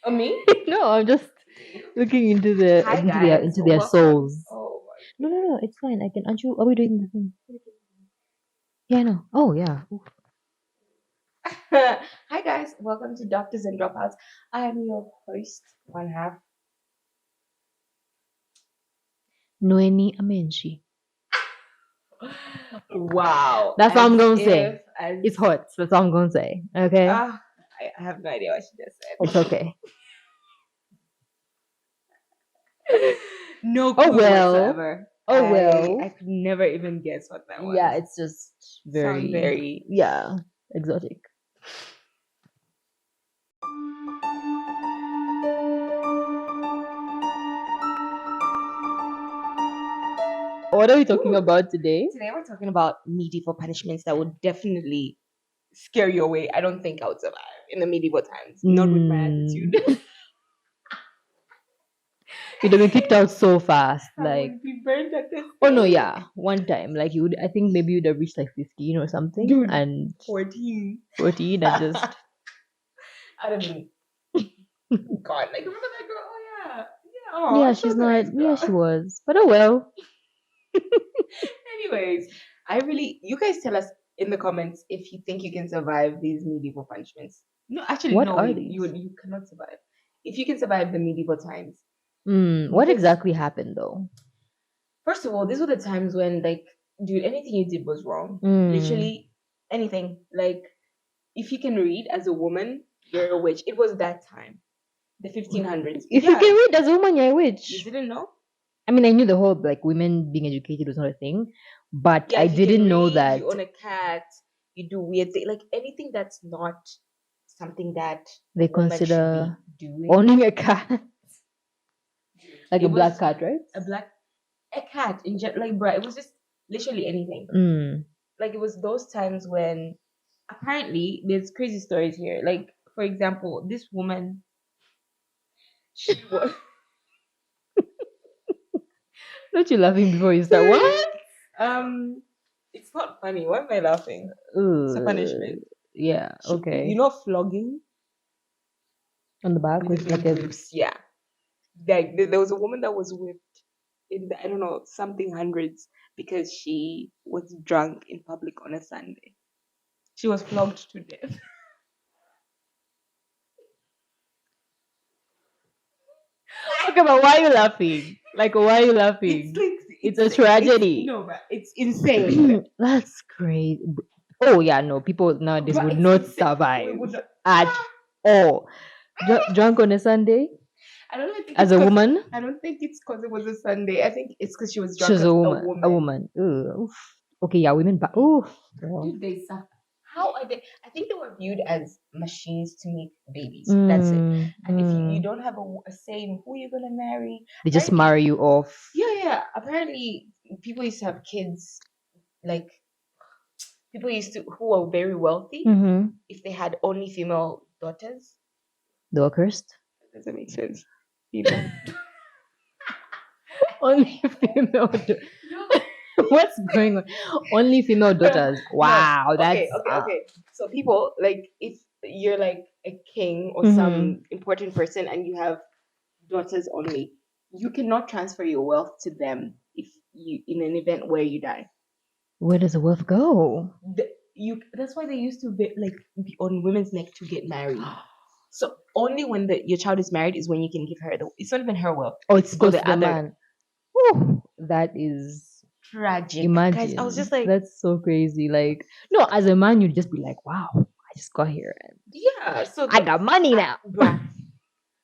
Oh, me? No, I'm just looking into the Hi into their guys, into their welcome. souls. Oh No, no, no, it's fine. I can. Aren't you? Are we doing the thing? Yeah, no. Oh, yeah. Ooh. my. Hi guys, welcome to Doctors and Dropouts. I am your host, one half. Noemi Amenshi. Wow, That's all I'm as gonna say. if as It's hot. That's all I'm gonna say. Okay, ah, I have no idea what she just it's said. okay. No Oh clue well. whatsoever. Oh I well. could never even guess what that Yeah, was. it's just Sound very, very yeah, exotic. What are we talking Ooh. about today? Today we're talking about medieval punishments that would definitely scare you away. I don't think I would survive in the medieval times. Not with my attitude. You'd have been kicked out so fast. I Like, would be burned at this oh no, stake. yeah, one time, like you would. I think maybe you'd have reached like 15 or something, Dude, and 14. 14, and just I'd have been God. Like, remember that girl? Oh, yeah. Yeah. Oh, yeah, she she's was a not. nice Yeah, girl. she was. But oh well. Anyways, you guys tell us in the comments if you think you can survive these medieval punishments. No, actually, What no, are you these? you cannot survive. If you can survive the medieval times. What Because, exactly happened though? first of all, these were the times when, like, dude, anything you did was wrong. Mm. Literally anything. Like, if you can read as a woman, you're a witch. It was that time. The 1500s. If you Yeah. can read as a woman, you're a You witch. didn't know? I mean, I knew the whole like women being educated was not a thing, but Yeah, I if you can didn't know read, that you own a cat, you do weird things, like anything that's not something that a they woman should be consider doing. owning a cat like It a black was cat, right? a cat in like, bruh, it was just literally anything. Mm. Like, it was those times when apparently there's crazy stories here. Like, for example, this woman, she was Don't you laughing before you start? What? um it's not funny. Why am I laughing? It's a Uh, punishment. yeah. You Okay. know, flogging On the back with with the like a. whips. Yeah, like there was a woman that was whipped in the, I don't know, something hundreds, because she was drunk in public on a Sunday. She was flogged to death. Okay, but why are you laughing? Like, why are you It's laughing? like It's a tragedy. no, but it's insane. That's crazy. Oh yeah, no, people nowadays But would it's not insane. We survive would not. at all. Drunk on a Sunday I don't think as it's a because woman. I don't think it's because it was a Sunday. I think it's because she was drunk She's as a a woman. A woman. woman. Ugh, oof. Okay, yeah, women. But oof, girl. Dude, they suffer. How are they? I think they were viewed as machines to make babies. That's it. And if you don't have a say in who you're gonna marry, They just apparently, marry you off. yeah. Apparently, people used to have kids, like people used to who were very wealthy. Mm-hmm. If they had only female daughters, They were cursed. does that make sense? Female. Only female. No. What's going on? Only female daughters. Wow, No. that's Okay. So people, like, if you're like a king or Mhm. some important person and you have daughters only, you cannot transfer your wealth to them if you in an event where you die. Where does the wealth go? You that's why they used to be on women's neck to get married. So only when your child is married is when you can give her it's not even her wealth. Oh, it's For goes to the other man. Whew, that is tragic. imagine. Guys, I was just like, that's so crazy. Like, no, as a man, you'd just be like, wow, I just got here and yeah. So I got money now. bruh.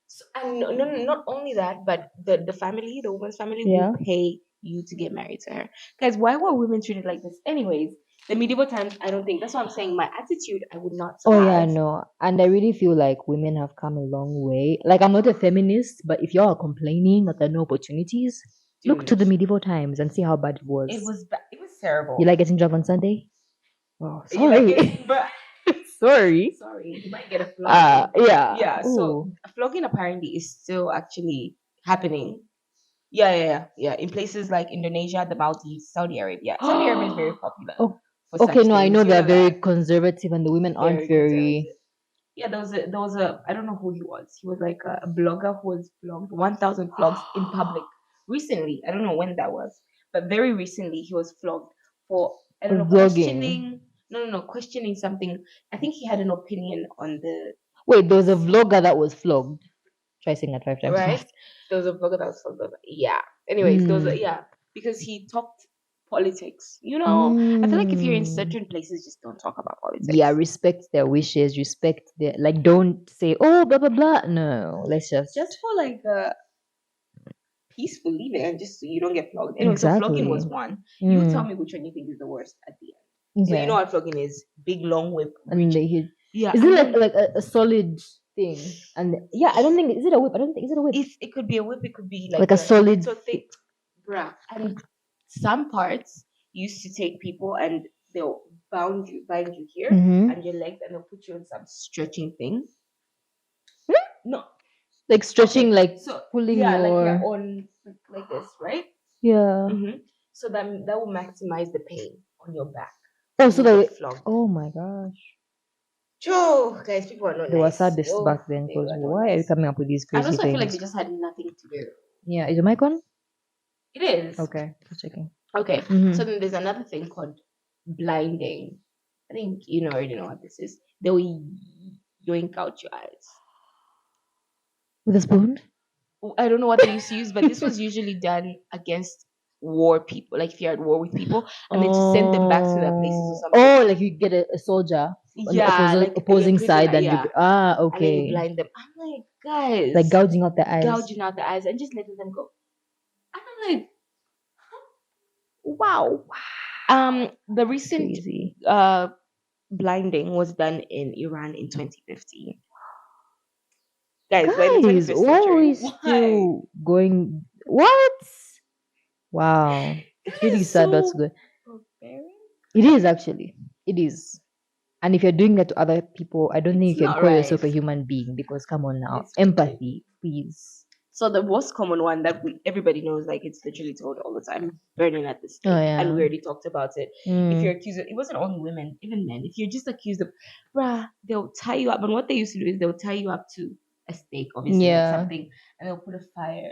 So, and no, not only that, but the family, the woman's family, Yeah. will pay you to get married to her. Guys, why were women treated like this? Anyways, the medieval times, I don't think. That's what I'm saying. My attitude, I would not Oh survive. yeah, no. And I really feel like women have come a long way. Like I'm not a feminist, but if y'all are complaining that there are no opportunities, look to the Dude, medieval times and see how bad it was. it was terrible. You like getting drunk on Sunday? Oh, You like sorry. it, but Sorry. sorry, you might get a flogging. Yeah. Yeah. So flogging apparently is still actually happening. Yeah. In places like Indonesia, the Maldives, Saudi Arabia. Saudi Arabia is very popular Oh, for okay, such no, I things. know You they're know very that. conservative and the women aren't Very very. conservative. Yeah, there was a I don't know who he was. He was like a blogger who was flogged 1,000 flogs in public recently. I don't know when that was, but very recently he was flogged for I don't know Vlogging. questioning. No, questioning something. I think he had an opinion on the Wait, there was a this vlogger that was flogged. Try saying that 5 times right. fast. There was a blogger that was flogged. Yeah. Anyways, there was a Mm. yeah because he talked politics. I feel like if you're in Mm. certain places, just don't talk about Yeah, politics. respect their wishes, respect their like don't say, oh blah blah blah. No. Let's Just just for like peaceful living and just so you don't get flogged. Anyway, so flogging was exactly. one. You tell Mm. me which one you think is the worst at the end. So you know Okay. what flogging is? Big long whip And reach. they hit Yeah, is it and like then a solid thing? And yeah, I don't think is it a whip? I don't think is it a whip? it could be a whip, it could be Like like a a solid so thick bruh. And some parts used to take people and they'll bind you here mm-hmm. and your legs and they'll put you on some stretching thing. No, Like stretching, okay. like So pulling yeah, like you're your on like this, right? yeah. So that will maximize the pain on your back. Oh, So so you get that flogged. oh my gosh. Joe, guys, people are not They were nice. sadists Oh, back then they because were not why are you nice. coming up with these And crazy also, I feel like they things? just had nothing to do. Yeah, is your mic on? It is. Okay, just checking. Okay, so Mm-hmm. then there's another thing called blinding. I think you know already know what this is. They will yoink out your eyes. With a spoon? I don't know what they used to use, but this was usually done against war people. Like if you're at war with people, and then to send them back to their places or Oh, something. oh, like you get a soldier on the Yeah, like you're opposing prison. side, and Yeah, and then you okay, blind them. I'm like, like guys, gouging out the eyes. gouging out the eyes and just letting them go. And I'm like, wow. The recent Crazy. uh blinding was done in Iran in 2015. Guys, we're in the Guys, 21st why are century. we Why? still going? What? Wow, it's That really is sad, but it's so good. barbaric. It is actually. It is. And if you're doing that to other people, I don't think It's you can not call right. yourself a human being because come on now. It's really. Empathy, please. So the most common one that everybody knows, like it's literally told all the time, burning at the Oh stake, and we yeah. already talked about it. If you're Mm, accused, it wasn't only women, even men. If you're just accused of, bruh, they'll tie you up. And what they used to do is they'll tie you up to a stake, obviously, like yeah. something, and they'll put a fire,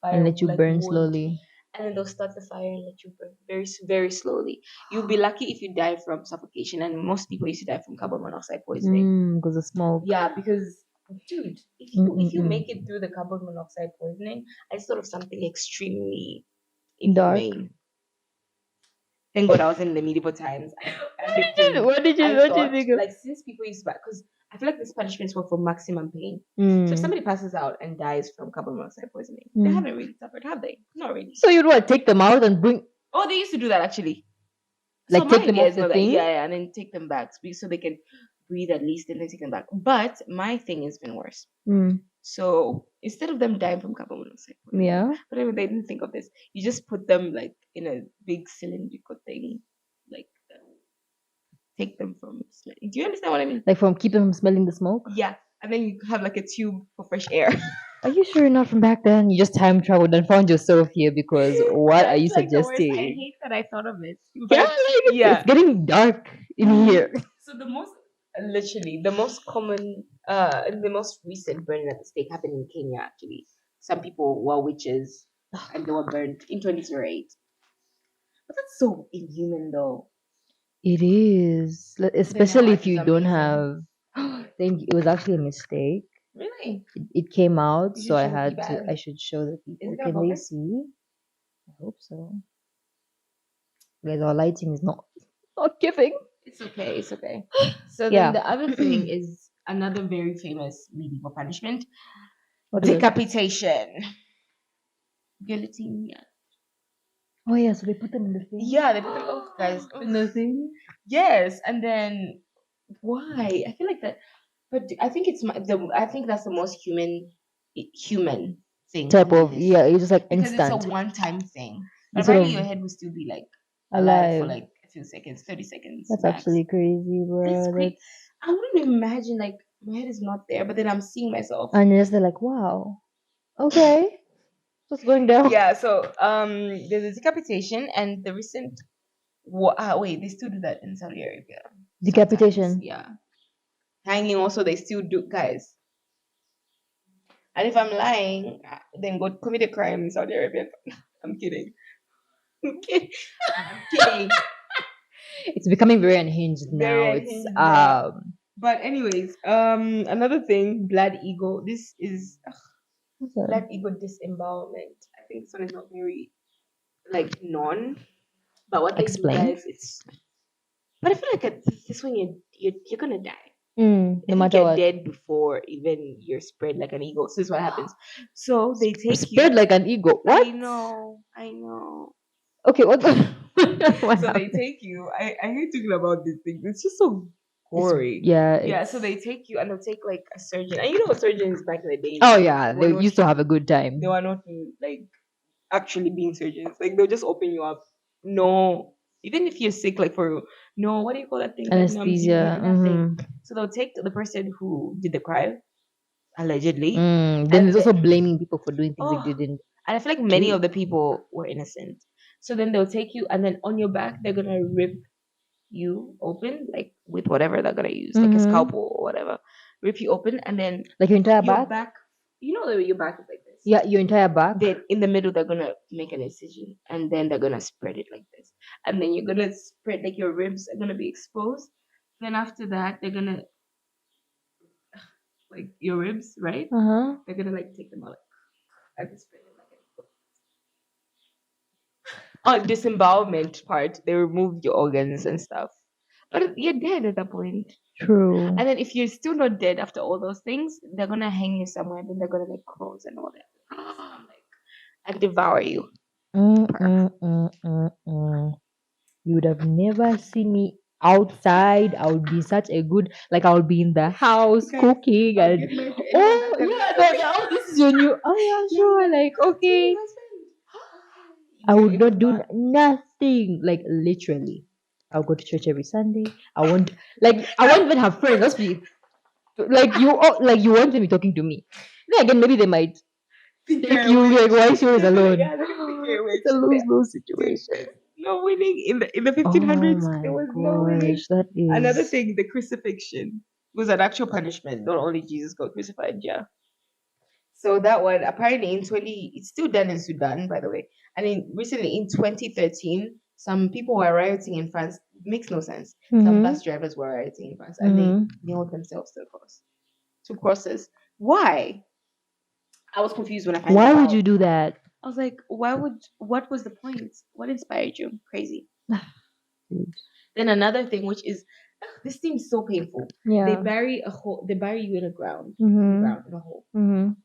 And let you like burn wood, slowly. and then they'll start the fire and let you burn very slowly. You'll be lucky if you die from suffocation, and most people used to die from carbon monoxide poisoning. Because of smoke. Yeah, because dude, if you Mm-mm-mm. make it through the carbon monoxide poisoning, it's sort of something extremely Dark. inhumane. Thank God I was in the medieval times. I What did you thought think of? like since people used to because I feel like these punishments were for maximum pain. So if Mm, somebody passes out and dies from carbon monoxide poisoning, they mm. haven't really suffered, have they? Not really. So you'd what? Take them out and bring, Oh, they used to do that actually. So like, my take them idea off is the more that thing? yeah, and then take them back so they can breathe at least and then take them back. But my thing has been worse. Mm, So instead of them dying from carbon monoxide poisoning, yeah. but anyway, they didn't think of this. You just put them like in a big cylindrical thing, like take them from. Do you understand what I mean? Like from keeping them smelling the smoke? Yeah, and then you have like a tube for fresh air. Are you sure you're not from back then? You just time traveled and found yourself here because what are you That's like the worst. I suggesting? hate that I thought of it, Yeah, but like it's yeah. getting dark in here. So literally, the most recent burning at the stake happened in Kenya. Actually, some people were witches and they were burned in 2008. But that's so inhuman, though. It is, Then your especially if art is you don't amazing. have. Think it was actually a mistake. Really? It came out, You so should I show the had to. I keypad. should show the Is people. it gonna Can they focus? see? I hope so. Guys, our lighting is not giving. It's okay. It's okay. So then Yeah. the other thing is another very famous medieval punishment: What is it? decapitation. Guillotine. Yeah. Oh yeah, so they put them in the thing. Yeah, they put them. Oh, guys. In the thing. Yes, and then why? I feel like that, but I think I think that's the most human thing to Type do of this yeah, it's just like because it's a instant. one-time thing. But Instead apparently, of your head will still be like alive for alive. like a few seconds, 30 seconds That's max. actually crazy, That's bro. great. That's I wouldn't imagine like my head is not there, but then I'm seeing myself. and just they're like, wow, okay, what's going down? Yeah. So there's a decapitation and the recent. Wait, they still do that in Saudi Arabia sometimes. Decapitation. Yeah. Hanging also, they still do, guys. And if I'm lying, then go commit a crime in Saudi Arabia. I'm kidding. I'm kidding. I'm kidding. It's becoming very unhinged Very now. It's unhinged now. But anyways, another thing, blood ego. This is blood ego disembowelment. I think this one is not very like known. But what they do, explain. guys, it's. But I feel like this when you're gonna die. No I think matter you're what. dead before even you're spread like an eagle. So this is what happens. So they take Spread you. like an ego. What? I know. Okay, what? What So they happened? take you. I hate talking about these things. It's just so It's, gory. yeah. Yeah. It's, So they take you and they'll take like a surgeon. And you know, surgeons back in the days. oh yeah, Were they not, used to have a good time. they were not like actually being surgeons. Like they'll just open you up. No, even if you're sick, like for no, what do you call that thing that numbs you? Anesthesia. Yeah, that thing. So they'll take the person who did the crime allegedly, Then and there's also blaming people for doing things they oh, didn't and I feel like many do. of the people were innocent. So then they'll take you, and then on your back they're gonna rip you open, like with whatever they're gonna use, like a scalpel or whatever. Rip you open, and then Like your entire your back? back. You know that your back is like this. Yeah, your entire back. Then in the middle they're gonna make an incision, and then they're gonna spread it like this, and then you're gonna spread like your ribs are gonna be exposed. Then after that they're gonna like your ribs, right? Uh-huh. They're gonna like take them out, like and spread it like on disembowelment part, they removed your organs and stuff. But you're dead at that point. True. And then if you're still not dead after all those things, they're gonna hang you somewhere, then they're gonna make crows and all that. And devour you. You would have never seen me outside. I would be such a good, like I would be in the house Okay. cooking I'll and get married to oh anyone that yeah, comes oh this is your new. Oh yeah, sure. Like okay, I You're would in not the do back. nothing. Like literally, I'll go to church every Sunday. I won't even have friends. Let's be like you won't even be talking to me. Then again, maybe they might Think take you're a you like witch. why she was They're gonna, alone. yeah, they're gonna think you're a witch. It's a lose-lose Dude, situation. there's no winning in the Oh 1500s. There my was no winning. gosh, that Another is thing, the crucifixion was an actual punishment. Not only Jesus got crucified, yeah. So that one apparently in 20, it's still done in Sudan, by the way. And recently in 2013, some people were rioting in France. It makes no sense. Some bus drivers were rioting in France, and they nailed themselves to the cross, two crosses. Why? I was confused when I found Why that would out. you do that? I was like, what was the point? What inspired you? Crazy. Then another thing, which is, this seems so painful. Yeah. They bury you in the ground, in a hole, and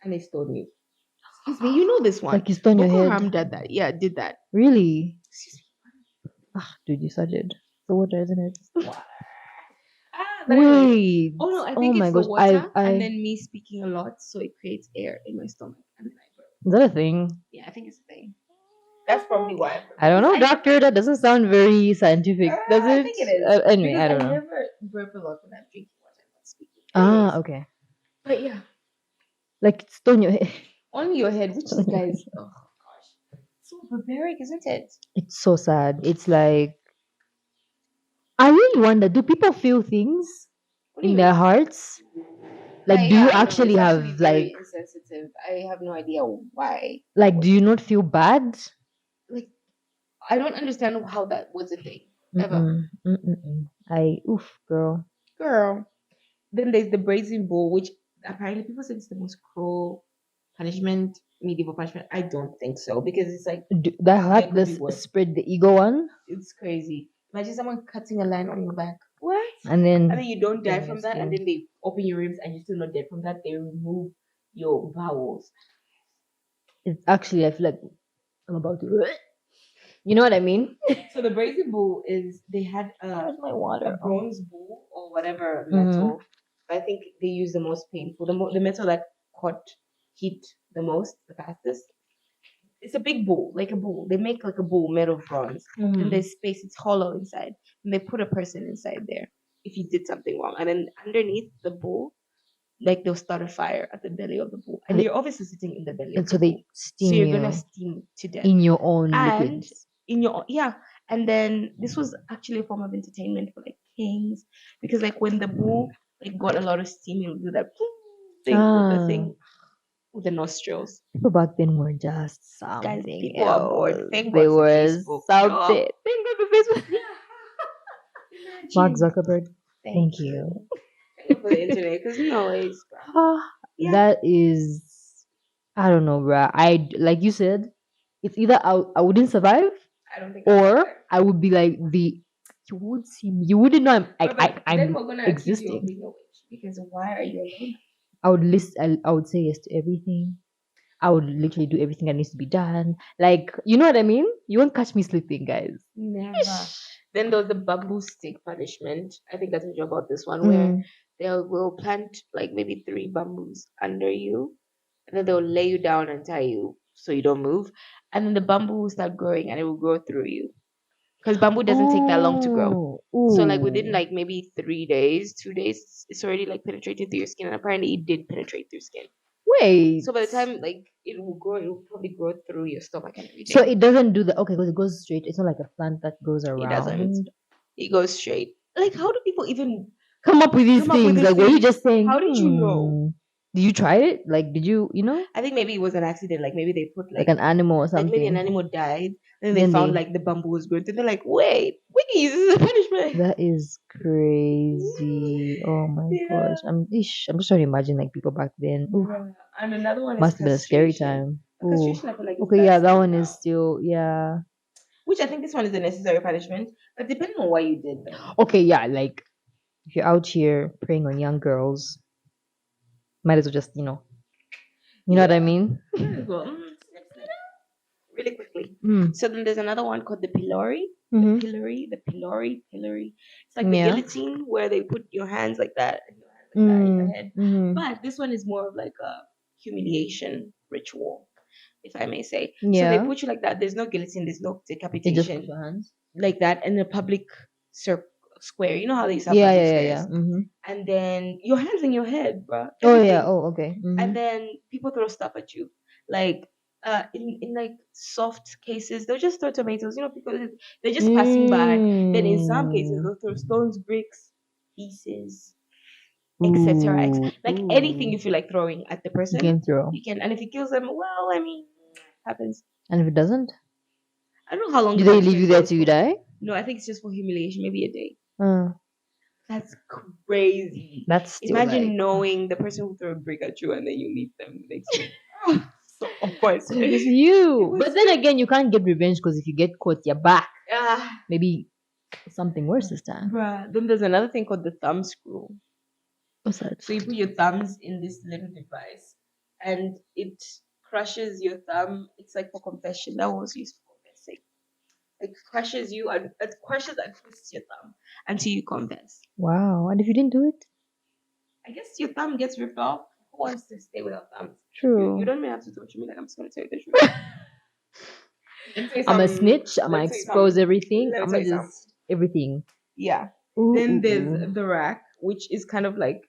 they stone you. Excuse me, you know this one. Like you stone your Boko head. Haram did that. Yeah, did that. Really? Excuse Dude, you such it. The water, isn't it? me. But anyways. Wait. Oh no, I think my it's the gosh. water I and then me speaking a lot, so it creates air in my stomach, and then I burp. is that a thing? Yeah, I think it's a thing. That's probably why. I don't know, doctor. That doesn't sound very scientific, does I it? think it is. Anyway, Because I don't know. never burp a lot when I'm drinking water and not speaking. Anyways, Okay. but yeah, Like stone your head. on your head, which is guys, oh gosh, so barbaric, isn't it? It's so sad. It's like I really wonder, do people feel things What do in you their mean? hearts? Like do Yeah, you I know. actually It's have actually like very insensitive. I have no idea why. do you not feel bad? Like, I don't understand how that was a thing ever. Girl. Girl. Then there's the brazen bull, which apparently people say it's the most cruel punishment, medieval punishment. I don't think so because it's like That could be this worse. spread the ego one, It's crazy. Imagine someone cutting a line on your back. What? and then And then you don't die then from your that, and skin. then they open your ribs, and you're still not dead from that. They remove your bowels. It's actually I feel like I'm about to. You know what I mean? So the brazen bull is they had Where's my water? a bronze bull or whatever metal. But I think they use the most painful, the metal that caught heat the most, the fastest. It's a big bull, like a bull. They make like a bull made of bronze. And there's space, it's hollow inside. And they put a person inside there if you did something wrong. And then underneath the bull, like they'll start a fire at the belly of the bull. And you're obviously sitting in the belly And of so the they bull. So steam you're you gonna steam to death. in your own And liquids. in your yeah. And then this was actually a form of entertainment for like things because like when the bull like got a lot of steam, he'll do that thing with the Ah, thing with the nostrils. people back then were just Guys, something people are bored. else. Thank They God for were Facebook. something. Sure. Thank God for Facebook. Mark Imagine. Zuckerberg. Thank Thank you. you. Thank God for the internet because no ways. Ah, Yeah. that is, I don't know, bruh. I like you said, it's either I wouldn't survive I don't think I'll or survive. I would be like you would see me. You wouldn't know But then I'm we're gonna accuse you of existing. being a witch because why are you alone? I would say yes to everything. I would literally do everything that needs to be done. Like, you know what I mean? You won't catch me sleeping, guys. Never. Then there's the bamboo stick punishment. I think I told you about this one where Mm. they will plant like maybe three bamboos under you, and then they'll lay you down and tie you so you don't move, and then the bamboo will start growing and it will grow through you because bamboo doesn't take that long to grow. Oh, So like within ooh. like maybe 3 days, 2 days, it's already like penetrated through your skin, and apparently it did penetrate through skin. Wait. So by the time like it will grow, it will probably grow through your stomach and So everything. it doesn't do that. Okay, because it goes straight. It's not like a plant that goes It doesn't. around. It goes straight. Like how do people even Come up with these come up with things. these Like, were you things? just saying, How did you know? did you try it? Like, did you, I think maybe it was an accident. Like maybe they put like an animal or like maybe an something? animal died, and then they Then found they. like the bamboo was growing. And they're like, wait, wait, this is a punishment. That is crazy. Oh my Yeah. gosh. I'm just trying to imagine like people back then. Ooh, Bruh. And another one is must have been a scary castration. time. Ooh. Castration, I feel like is Okay, that yeah, that still one is now. still, yeah. Which I think this one is a necessary punishment, but depending on what you did though. Okay, yeah, like if you're out here preying on young girls, might as well just, you know what I Yeah. mean? Might as well. Snip, snip. Really quickly. Mm. So then there's another one called the pillory. Mm-hmm. Pillory. It's like the Yeah. guillotine where they put your hands like that and your hands like that in your Mm. head. Mm-hmm. But this one is more of like a humiliation ritual, if I may say. So they Yeah. put you like that. There's no guillotine, there's no They just put decapitation. your hands. Like that in a public square. You know how they used to have Yeah, public yeah, yeah, yeah. squares? Mm-hmm. And then your hands in your head, bruh. Oh yeah. Everything. Oh, okay. And Mm-hmm. then people throw stuff at you. Like in like soft cases, they'll just throw tomatoes, because they're just passing by. Then in some cases Mm. they'll throw stones, bricks, pieces, etc. Ooh. Like anything Ooh. you feel like throwing at the You person, can throw. you can. And if it kills them, well, I mean, happens. And if it doesn't, I don't know how long do the they leave you punishment there goes till you for. die? No, I think it's just for humiliation, maybe a day. Uh, That's crazy. that's still like Imagine knowing the person who threw a brick at you and then you leave them the next day. So awkward. so it was It you. But was then you. again, you can't get revenge because if you get caught, you're back. Ah, Maybe something worse this time. bruh. Then there's another thing called the thumb screw. What's that? So you put your thumbs in this little device and it crushes your thumb. It's like for confession. That was used for confessing. It crushes you and it crushes and twists your thumb until you confess. Wow. And if you didn't do it? I guess your thumb gets ripped off. Who wants to stay without thumbs? You True. don't even have to torture me. Like I'm just gonna tell you the truth. Let me tell you I'm a something. snitch. I'm Let gonna me tell you something. expose everything. Let me I'm tell gonna you something. just everything. Yeah. Ooh, Then ooh, there's ooh. the rack, which is kind of like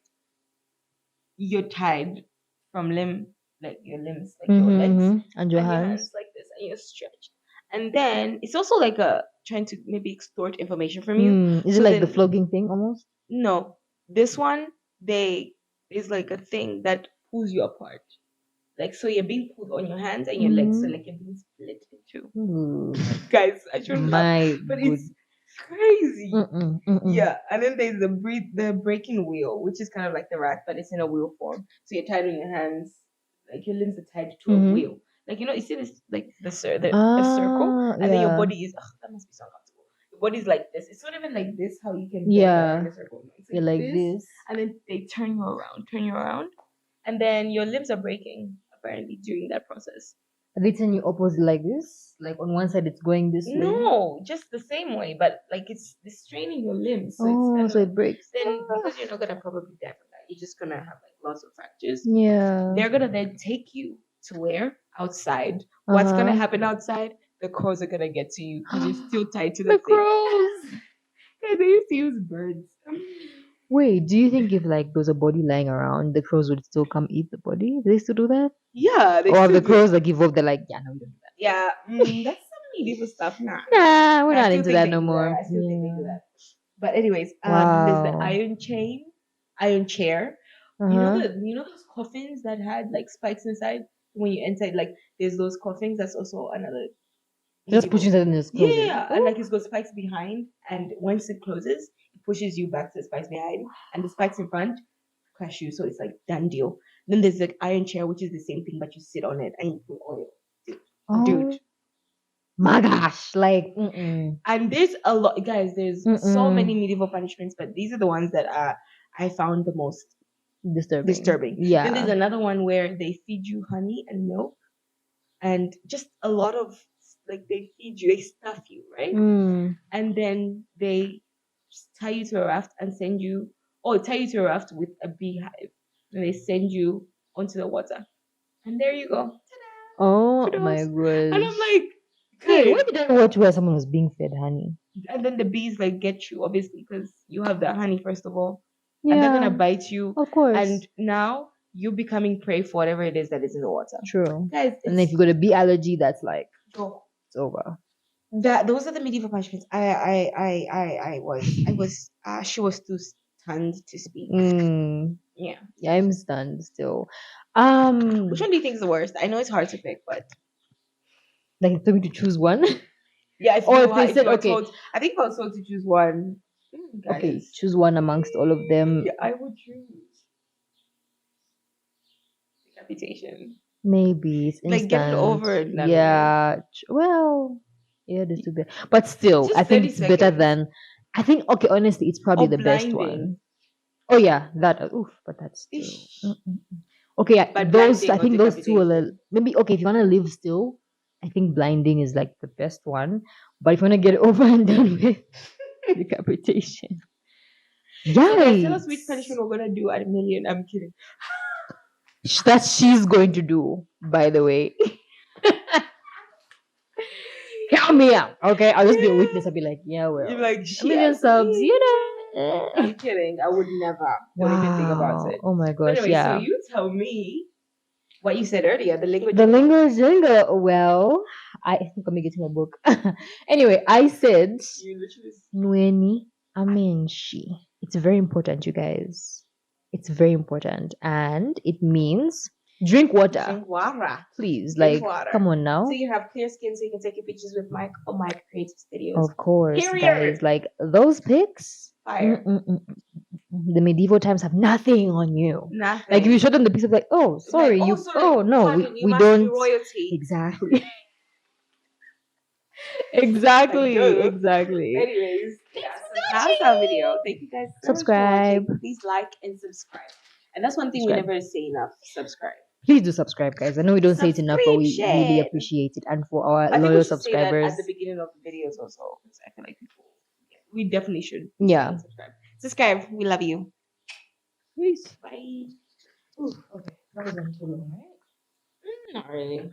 you're tied from like your limbs, like your Mm-hmm, legs mm-hmm. And your and your hands. hands like this, and you're stretched. And then it's also like a trying to maybe extort information from you. Is it So like the then flogging thing almost? no, this one they is like a thing that pulls you apart. Like so you're being pulled on your hands and your legs, so Mm-hmm. like you're being split in two. Ooh. Guys, I shouldn't laugh, My but good. it's crazy. Mm-mm, mm-mm. Yeah, and then there's the breaking wheel, which is kind of like the rack, but it's in a wheel form. So you're tied on your hands, like your limbs are tied to a Mm-hmm. wheel. Like you see this like a circle, Ah, and then your yeah. body is that must be so uncomfortable. Your body's like this. It's not even like this how you can bend around Yeah. a circle. No, it's You're like like this, this. and then they turn you around, and then your limbs are breaking apparently during that process. Are they turn you opposite like this? Like on one side it's going this way? No, just the same way, but like it's straining your limbs, so it's Oh, kind so of it breaks. then Ah. because you're not gonna probably die from that, you're just gonna have like lots of fractures. Yeah. They're gonna then take you to where outside. What's gonna Uh-huh. happen outside? The crows are gonna get to you because you're still tied to the The thing. crows. Yeah, they used to use birds. Wait, do you think if like there's a body lying around, the crows would still come eat the body? Do they still do that? Yeah, they Or have still the do. crows like give up? They're like, yeah, no, we don't do that. Yeah, that's some medieval stuff. Nah, Nah, we're I not still into think that they no do that. more. I still think they do Yeah. that. But anyways, there's the Wow. iron chair. Uh-huh. You know those coffins that had like spikes inside when you enter. Like there's those coffins. That's also another Just pushing medieval. that in his Yeah, closet. yeah, and like it's got spikes behind, and once it closes, it pushes you back to the spikes behind, and the spikes in front crush you. So it's like done deal. Then there's the iron chair, which is the same thing, but you sit on it and you put oil. Dude, Oh my gosh. Like, mm-mm. and there's a lot, guys. There's so many Mm-mm. medieval punishments, but these are the ones that I found the most Disturbing. disturbing. Then there's Yeah. another one where they feed you honey and milk, and just a lot of like they feed you, they stuff you, right? Mm. And then they tie you to a raft and send you, or tie you to a raft with a beehive, and they send you onto the water, and there you go. Oh my Kudos. And I'm gosh. like, Hey, why guys, did I watch where someone was being fed honey? and then the bees like get you obviously because you have the honey first of all, and they're gonna Yeah, bite you, of course. and now you becoming prey for whatever it is that is in the water, True. guys. And if It's you got a bee allergy, that's like oh, it's over. that those are the medieval punishments. She was too stunned to speak. Mm. Yeah. Yeah, I'm stunned still. Which one do you think is the worst? I know it's hard to pick, but Like for me to choose one. yeah, Or if they if said, you are okay, told, I think if I was told to choose one, okay, guys, choose one amongst all of them. yeah, I would choose decapitation. Maybe it's Like get it instant. over and done with. Yeah. Well, yeah, this too bad. But still, I Just think 30 it's better seconds. than. I think okay, honestly, it's probably Or the best blinding. one. Oh yeah, that. Oof, but that's still. Ish. Okay, yeah, By those. I blinding or think those two are decapitation. maybe okay. If you want to live still, I think blinding is like the best one. But if you want to get over and done with decapitation, So guys, tell us which yikes! punishment we're gonna do at a million. I'm kidding. That she's going to do. By the way, count me out. Okay, I'll just be a Yeah. witness. I'll be like, yeah, You're well, like, a she million asked subs, me. you know. I'm kidding. I would never. Don't even think about Wow. it. Oh my But gosh. anyway, so Yeah. you tell me what you said earlier, the lingo The jingle. lingo jingle. Well, I think I'm getting a book. Anyway, I said You literally Nueni amenshi. It's very important, you guys. It's very important. And it means drink water. drink water. Please. Drink Like, water. come on So now. you have clear skin so you can take your pictures with Mike or Mike Creative Studios. Of course, Period. guys. Like, those pics. Fire. The medieval times have nothing on you. Nothing. Like if you show them the piece of like, oh, sorry, like, oh, you, sorry. oh no, Pardon, you we must be don't royalty. exactly, Like, exactly, duh. exactly. Anyways, yeah, so that's our video. Thank you guys so much for Subscribe, watching. Please like and subscribe. And that's one thing we subscribe. never say enough. Subscribe. Please do subscribe, guys. I know we don't say it enough, but we really Subscription. appreciate it. And for our I think we loyal should say that subscribers, at the beginning of the videos also. Because I feel like people, we definitely should yeah. subscribe. Subscribe. We love you. Peace. Bye. Ooh, okay. That was too long, right? Not really.